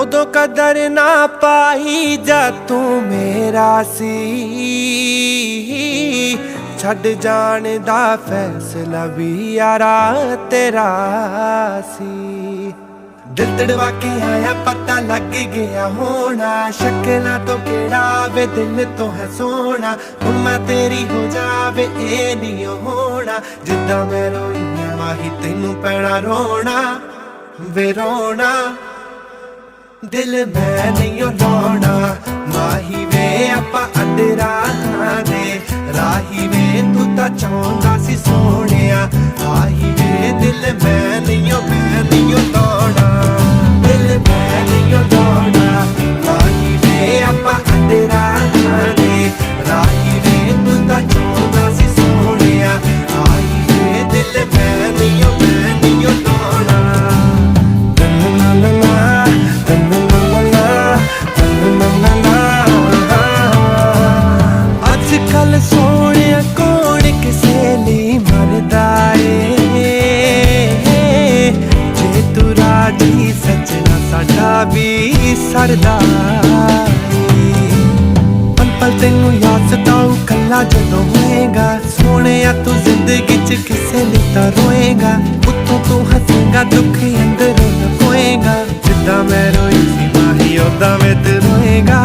ਉਦੋਂ ਕਦਰ ਨਾ ਪਾਈ ਜਦ ਤੂੰ ਮੇਰਾ ਸੀ। ਛੱਡ ਜਾਣ ਦਾ ਫੈਸਲਾ ਵੀ ਯਾਰਾ ਤੇਰਾ ਸੀ। ਦਿਲ ਤੜਵਾ ਕੇ ਆਇਆ ਪਤਾ ਲੱਗ ਗਿਆ ਹੋਣਾ, ਸ਼ਕਲਾਂ ਤੋਂ ਕਿਹੜਾ ਵੇ ਦਿਲ ਤੋਂ ਹੈ ਸੋਹਣਾ। ਹੁਣ ਮੈਂ ਤੇਰੀ ਹੋ ਜਾਵੇ ਇਹ ਨਹੀਂ ਹੋਣਾ, ਜਿੱਦਾਂ ਮੈਂ ਰੋਈ ਮਾਹੀ ਤੈਨੂੰ ਪੈਣਾ ਰੋਣਾ ਵੇ ਰੋਣਾ। ਦਿਲ ਮੈਂ ਨਹੀਂ ਲਾਉਣਾ ਮਾਹੀ ਵੇ, ਆਪਾਂ ਅੰਦਰਾਂ ਦੇ ਰਾਹੀ ਵੇ। ਤੂੰ ਤਾਂ ਚਾਹੁੰਦਾ ਸੀ ਸੋਹਣਿਆ ਆਹੀ ਵੇ, ਦਿਲ ਮੈਂ ਨਹੀਂ ਲਾਉਣਾ। ਦਿਲ ਮੈਂ ਨਹੀਂ ਲਾਉਣਾ ਮਾਹੀ ਵੇ, ਆਪਾਂ ਅੰਦਰਾਂ ਦੇ ਰਾਹੀ ਵੇ। ਤੂੰ ਤਾਂ ਚਾਹੁੰਦਾ ਸੀ ਸੋਹਣਿਆ ਆਹੀ ਵੇ, ਦਿਲ ਮੈਂ ਨਹੀਂ ਲਾਉਣਾ। ਕੱਲ ਸੋਹਣਿਆ ਕੌਣ ਕਿਸੇ ਲਈ ਮਰਦਾ ਏ, ਜੇ ਤੂੰ ਰਾਜੀ ਸੱਜਣਾ ਸਾਡਾ ਵੀ ਸਰਦਾ ਏ। ਪਲ ਪਲ ਤੈਨੂੰ ਯਾਦ ਸਤਾਊ ਕੱਲਾ ਜਦੋਂ ਹੋਏਗਾ, ਸੋਹਣਿਆ ਤੂੰ ਜ਼ਿੰਦਗੀ ਚ ਕਿਸੇ ਲਈ ਤਾਂ ਰੋਏਗਾ। ਉੱਤੋਂ ਤੂੰ ਹੱਸੇਗਾ ਦੁੱਖ ਅੰਦਰੋਂ ਲਕੋਏਗਾ, ਜਿੱਦਾਂ ਮੈਂ ਰੋਈ ਸੀ ਮਾਹੀ ਓਦਾਂ ਵੇ ਤੂੰ ਰੋਏਗਾ।